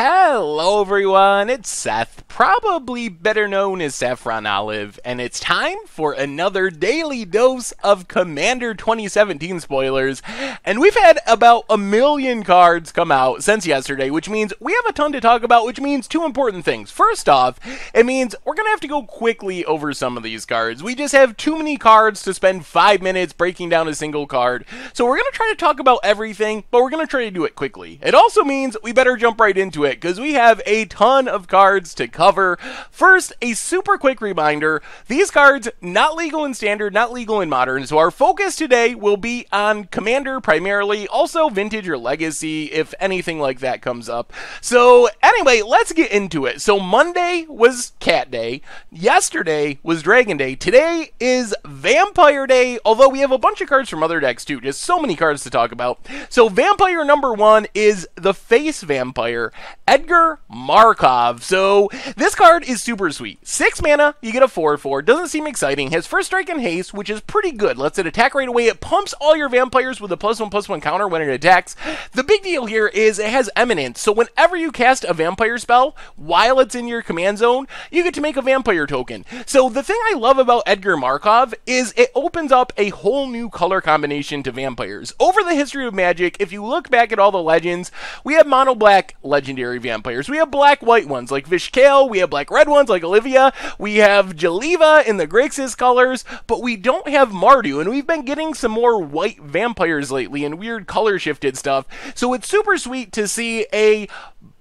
Hello everyone, it's Seth, probably better known as Saffron Olive, and it's time for another daily dose of Commander 2017 spoilers. And we've had about 1 million cards come out since yesterday, which means we have a ton to talk about, which means two important things. First off, it means we're going to have to go quickly over some of these cards. We just have too many cards to spend 5 minutes breaking down a single card. So we're going to try to talk about everything, but we're going to try to do it quickly. It also means we better jump right into it, because we have a ton of cards to cover. First, a super quick reminder, these cards, not legal in Standard, not legal in Modern, so our focus today will be on Commander primarily, also Vintage or Legacy, if anything like that comes up. So anyway, let's get into it. So Monday was Cat Day, yesterday was Dragon Day, today is Vampire Day, although we have a bunch of cards from other decks too, just so many cards to talk about. So Vampire number 1 is the Face Vampire, Edgar Markov. So this card is super sweet. 6 mana, you get a 4/4. Doesn't seem exciting. Has first strike and haste, which is pretty good. Lets it attack right away. It pumps all your vampires with a +1/+1 counter when it attacks. The big deal here is it has Eminence. So whenever you cast a vampire spell while it's in your command zone, you get to make a vampire token. So the thing I love about Edgar Markov is it opens up a whole new color combination to vampires. Over the history of Magic, if you look back at all the legends, we have mono black legendary vampires. We have black-white ones like Vishkale, we have black-red ones like Olivia, we have Jaliva in the Grixis colors, but we don't have Mardu, and we've been getting some more white vampires lately and weird color-shifted stuff, so it's super sweet to see a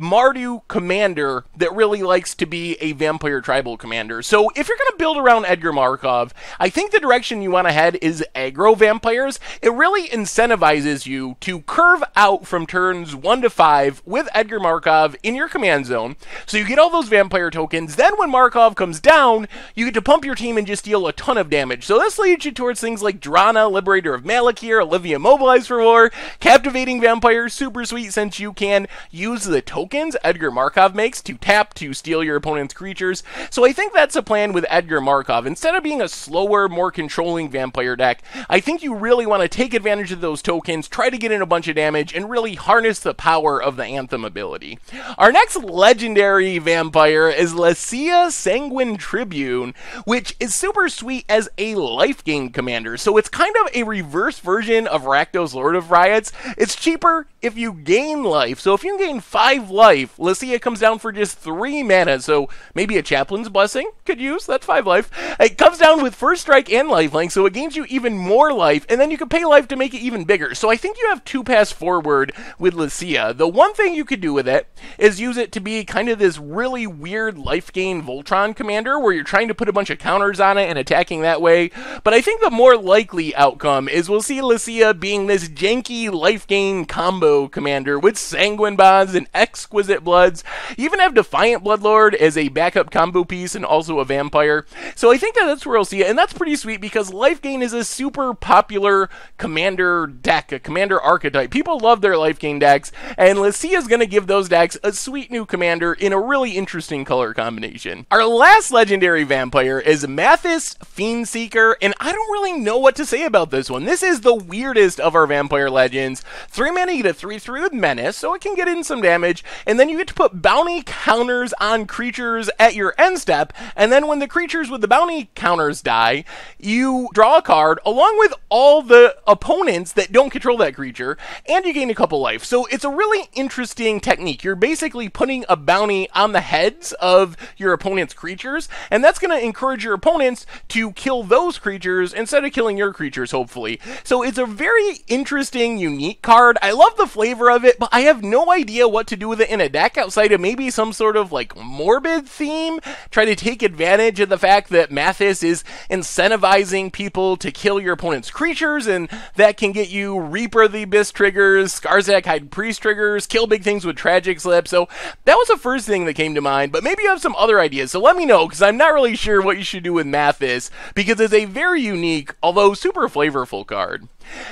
Mardu commander that really likes to be a vampire tribal commander. So if you're going to build around Edgar Markov, I think the direction you want to head is aggro vampires. It really incentivizes you to curve out from turns 1 to 5 with Edgar Markov in your command zone. So you get all those vampire tokens. Then when Markov comes down, you get to pump your team and just deal a ton of damage. So this leads you towards things like Drana, Liberator of Malakir, Olivia Mobilize for War, Captivating Vampire, super sweet since you can use the tokens Edgar Markov makes to tap to steal your opponent's creatures. So I think that's a plan with Edgar Markov. Instead of being a slower, more controlling vampire deck, I think you really want to take advantage of those tokens, try to get in a bunch of damage, and really harness the power of the Anthem ability. Our next legendary vampire is Lucia Sanguine Tribune, which is super sweet as a life gain commander. So it's kind of a reverse version of Rakdos Lord of Riots. It's cheaper if you gain life. So if you gain 5 life, Lucia comes down for just 3 mana, so maybe a Chaplain's Blessing could use, that's 5 life. It comes down with first strike and lifelink, so it gains you even more life, and then you can pay life to make it even bigger. So I think you have 2 paths forward with Lucia. The one thing you could do with it is use it to be kind of this really weird life gain Voltron commander, where you're trying to put a bunch of counters on it and attacking that way. But I think the more likely outcome is we'll see Lucia being this janky life gain combo commander with Sanguine Bonds and Exquisite Bloods. You even have Defiant Bloodlord as a backup combo piece and also a vampire. So I think that's where I'll see it, and that's pretty sweet because life gain is a super popular commander deck, a commander archetype. People love their life gain decks, and Lucia is going to give those decks a sweet new commander in a really interesting color combination. Our last legendary vampire is Mathis Fiendseeker, and I don't really know what to say about this one. This is the weirdest of our vampire legends. 3 mana, you get a 3/3 with Menace, so it can get in some damage, and then you get to put bounty counters on creatures at your end step, and then when the creatures with the bounty counters die, you draw a card along with all the opponents that don't control that creature, and you gain a couple life. So it's a really interesting technique. You're basically putting a bounty on the heads of your opponent's creatures, and that's going to encourage your opponents to kill those creatures instead of killing your creatures, hopefully. So it's a very interesting, unique card. I love the flavor of it, but I have no idea what to do with it in a deck outside of maybe some sort of like morbid theme. Try to take advantage of the fact that Mathis is incentivizing people to kill your opponent's creatures, and that can get you Reaper of the Abyss triggers, Skarzak High Priest triggers, kill big things with Tragic Slip. So that was the first thing that came to mind, but maybe you have some other ideas. So let me know, because I'm not really sure what you should do with Mathis, because it's a very unique, although super flavorful card.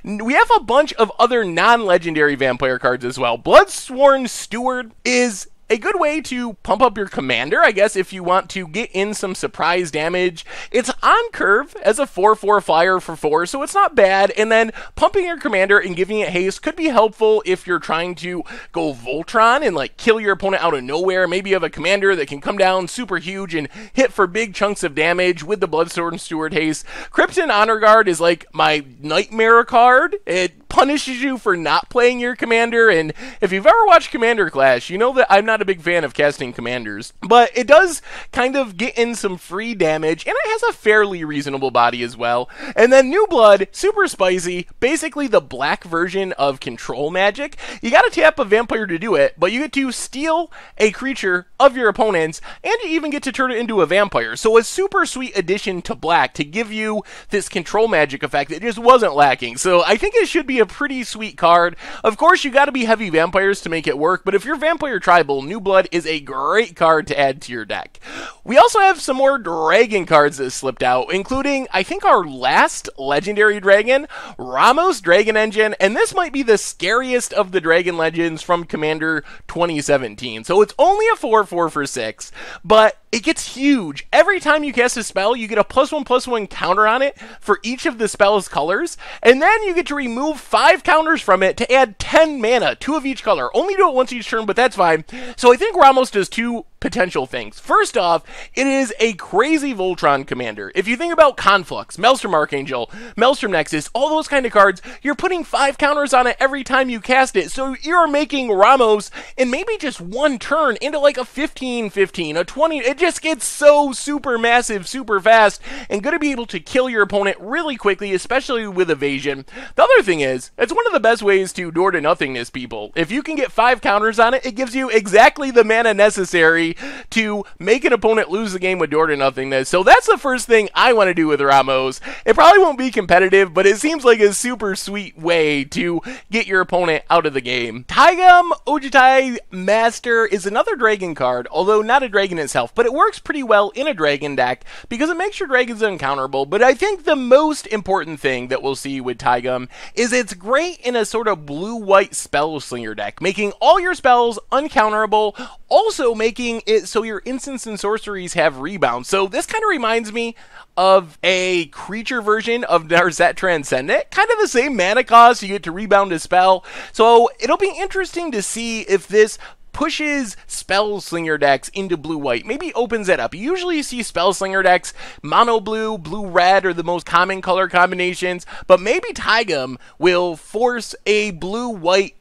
We have a bunch of other non-legendary vampire cards as well. Bloodsworn Steward is a good way to pump up your commander, I guess, if you want to get in some surprise damage. It's on curve as a 4/4 flyer for 4, so it's not bad. And then pumping your commander and giving it haste could be helpful if you're trying to go Voltron and like kill your opponent out of nowhere. Maybe you have a commander that can come down super huge and hit for big chunks of damage with the Bloodstone Steward haste. Crypton Honor Guard is like my nightmare card. It punishes you for not playing your commander, and if you've ever watched Commander Clash, you know that I'm not a big fan of casting commanders, but it does kind of get in some free damage, and it has a fairly reasonable body as well. And then New Blood, super spicy, basically the black version of Control Magic. You gotta tap a vampire to do it, but you get to steal a creature of your opponent's, and you even get to turn it into a vampire. So a super sweet addition to black to give you this Control Magic effect that just wasn't lacking. So I think it should be a pretty sweet card. Of course, you got to be heavy vampires to make it work, but if you're Vampire Tribal, New Blood is a great card to add to your deck. We also have some more dragon cards that slipped out, including, I think, our last legendary dragon, Ramos Dragon Engine, and this might be the scariest of the dragon legends from Commander 2017. So it's only a 4/4 for 6, but it gets huge. Every time you cast a spell, you get a +1/+1 counter on it for each of the spell's colors, and then you get to remove 5 counters from it to add 10 mana, 2 of each color. Only do it once each turn, but that's fine. So I think Ramos does 2 potential things. First off, it is a crazy Voltron commander. If you think about Conflux, Maelstrom Archangel, Maelstrom Nexus, all those kind of cards, you're putting 5 counters on it every time you cast it. So you're making Ramos in maybe just 1 turn into like a 15/15, a 20. It just gets so super massive, super fast, and going to be able to kill your opponent really quickly, especially with evasion. The other thing is, it's one of the best ways to door to nothingness people. If you can get 5 counters on it, it gives you exactly the mana necessary to make an opponent lose the game with door to nothingness. So that's the first thing I want to do with Ramos. It probably won't be competitive, but it seems like a super sweet way to get your opponent out of the game. Taigam Ojutai Master is another dragon card, although not a dragon itself, but it works pretty well in a dragon deck because it makes your dragons uncounterable. But I think the most important thing that we'll see with Taigam is it's great in a sort of blue-white spell slinger deck, making all your spells uncounterable, also making it so your instants and sorceries have rebound. So this kind of reminds me of a creature version of Narset Transcendent. Kind of the same mana cost, you get to rebound a spell. So it'll be interesting to see if this pushes Spell Slinger decks into blue-white, maybe opens it up. You usually see Spell Slinger decks, mono-blue, blue-red are the most common color combinations, but maybe Taigam will force a blue-white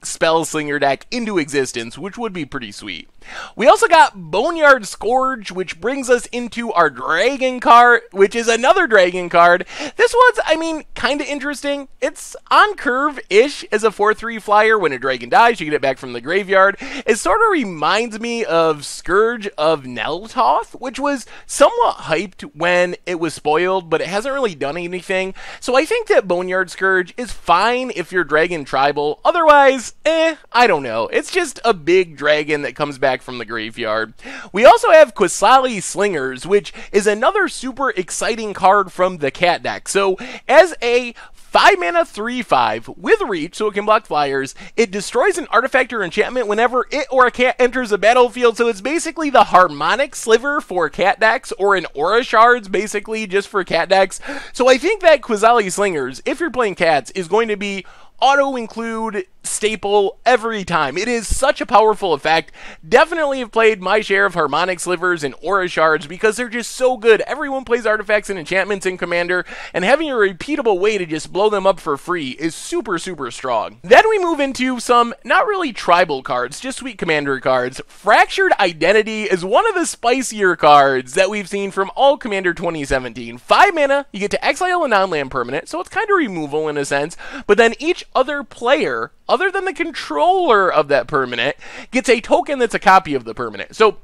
Spell Slinger deck into existence, which would be pretty sweet. We also got Boneyard Scourge, which brings us into our dragon card, which is another dragon card. This one's, I mean, kind of interesting. It's on curve-ish as a 4/3 flyer. When a dragon dies, you get it back from the graveyard. It sort of reminds me of Scourge of Neltoth, which was somewhat hyped when it was spoiled, but it hasn't really done anything. So I think that Boneyard Scourge is fine if you're dragon tribal. Otherwise, I don't know. It's just a big dragon that comes back from the graveyard. We also have Qasali Slingers, which is another super exciting card from the cat deck. So as a 5 mana 3/5 with reach, so it can block flyers, it destroys an artifact or enchantment whenever it or a cat enters the battlefield. So it's basically the Harmonic Sliver for cat decks, or an Aura Shards basically just for cat decks. So I think that Qasali Slingers, if you're playing cats, is going to be auto-include staple every time. It is such a powerful effect. Definitely have played my share of Harmonic Slivers and Aura Shards because they're just so good. Everyone plays artifacts and enchantments in Commander, and having a repeatable way to just blow them up for free is super, super strong. Then we move into some not really tribal cards, just sweet Commander cards. Fractured Identity is one of the spicier cards that we've seen from all Commander 2017. 5 mana, you get to exile a non-land permanent, so it's kind of removal in a sense, but then each other player, other than the controller of that permanent, gets a token that's a copy of the permanent. So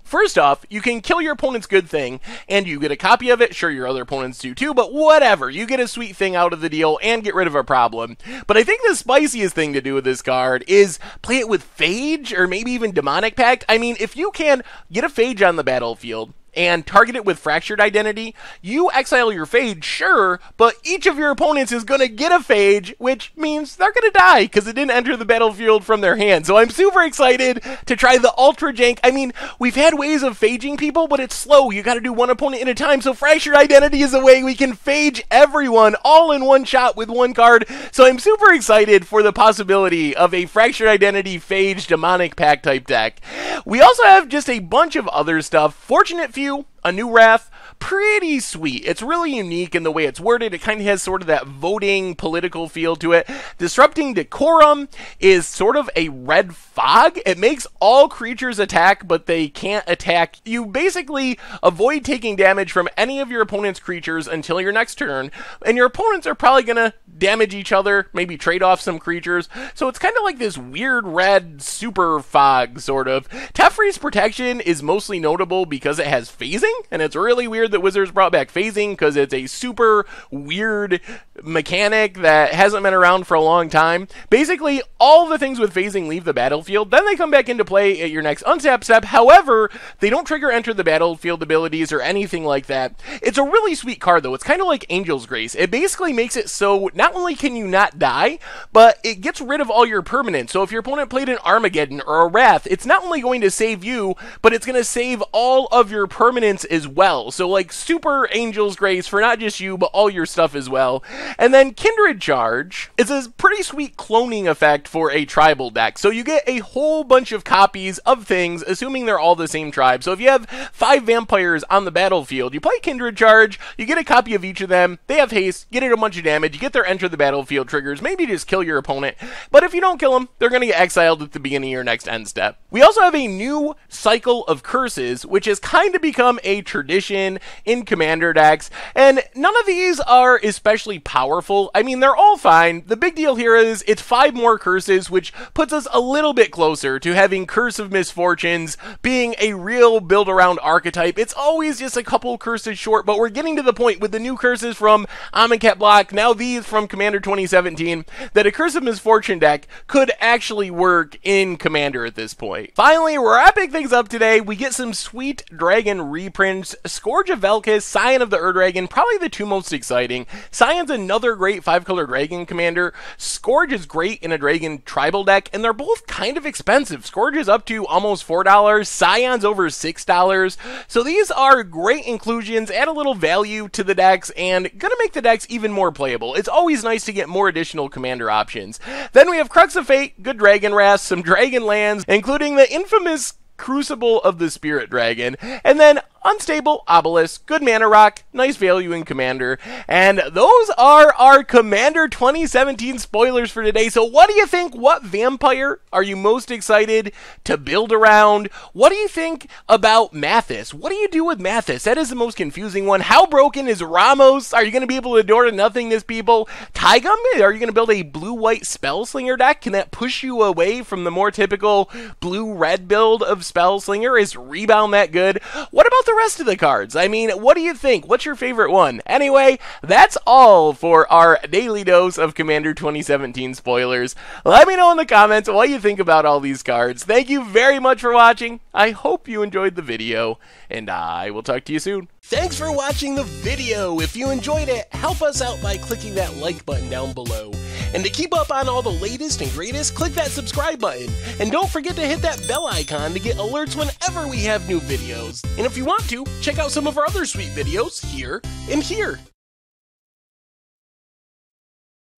first off, you can kill your opponent's good thing, and you get a copy of it. Sure, your other opponents do too, but whatever. You get a sweet thing out of the deal and get rid of a problem. But I think the spiciest thing to do with this card is play it with Phage, or maybe even Demonic Pact. I mean, if you can get a Phage on the battlefield, and target it with Fractured Identity, you exile your phage, sure, but each of your opponents is going to get a phage, which means they're going to die because it didn't enter the battlefield from their hand. So I'm super excited to try the Ultra Jank. I mean, we've had ways of phaging people, but it's slow. You got to do one opponent at a time. So Fractured Identity is a way we can phage everyone all in one shot with one card. So I'm super excited for the possibility of a Fractured Identity phage demonic pack type deck. We also have just a bunch of other stuff. Fortunate Few, a new Wrath, pretty sweet. It's really unique in the way it's worded. It kind of has sort of that voting political feel to it. Disrupting Decorum is sort of a red fog. It makes all creatures attack, but they can't attack. You basically avoid taking damage from any of your opponent's creatures until your next turn, and your opponents are probably going to damage each other, maybe trade off some creatures. So it's kind of like this weird red super fog, sort of. Teferi's Protection is mostly notable because it has phasing, and it's really weird that Wizards brought back phasing because it's a super weird mechanic that hasn't been around for a long time. Basically, all the things with phasing leave the battlefield, then they come back into play at your next untap step. However, they don't trigger enter the battlefield abilities or anything like that. It's a really sweet card, though. It's kind of like Angel's Grace. It basically makes it so not only can you not die, but it gets rid of all your permanents. So if your opponent played an Armageddon or a Wrath, it's not only going to save you, but it's going to save all of your permanents as well. So like super Angel's Grace for not just you, but all your stuff as well. And then Kindred Charge is a pretty sweet cloning effect for a tribal deck. So you get a whole bunch of copies of things, assuming they're all the same tribe. So if you have 5 vampires on the battlefield, you play Kindred Charge, you get a copy of each of them, they have haste, get it a bunch of damage, you get their enter the battlefield triggers, maybe just kill your opponent. But if you don't kill them, they're going to get exiled at the beginning of your next end step. We also have a new cycle of curses, which has kind of become a tradition in Commander decks, and none of these are especially powerful. I mean, they're all fine. The big deal here is it's 5 more curses, which puts us a little bit closer to having Curse of Misfortunes being a real build-around archetype. It's always just a couple curses short, but we're getting to the point with the new curses from Amonkhet block, now these from Commander 2017, that a Curse of Misfortune deck could actually work in Commander at this point. Finally, we're wrapping things up today. We get some sweet dragon reprints. Scourge of Vel'Koz, Scion of the Ur-Dragon, probably the 2 most exciting. Scion's another great 5-color dragon commander. Scourge is great in a dragon tribal deck, and they're both kind of expensive. Scourge is up to almost $4, Scion's over $6. So these are great inclusions, add a little value to the decks, and gonna make the decks even more playable. It's always nice to get more additional commander options. Then we have Crux of Fate, good dragon wrath, some dragon lands, including the infamous Crucible of the Spirit Dragon, and then Unstable Obelisk, good mana rock, nice value in Commander. And those are our Commander 2017 spoilers for today. So what do you think? What vampire are you most excited to build around? What do you think about Mathis? What do you do with Mathis? That is the most confusing one. How broken is Ramos? Are you going to be able to door to nothingness people? Taigum? Are you going to build a blue-white Spellslinger deck? Can that push you away from the more typical blue-red build of Spellslinger? Is Rebound that good? What about the rest of the cards? I mean, what do you think? What's your favorite one? Anyway, that's all for our daily dose of Commander 2017 spoilers. Let me know in the comments what you think about all these cards. Thank you very much for watching. I hope you enjoyed the video, and I will talk to you soon. Thanks for watching the video. If you enjoyed it, help us out by clicking that like button down below. And to keep up on all the latest and greatest, click that subscribe button. And don't forget to hit that bell icon to get alerts whenever we have new videos. And if you want to, check out some of our other sweet videos here and here.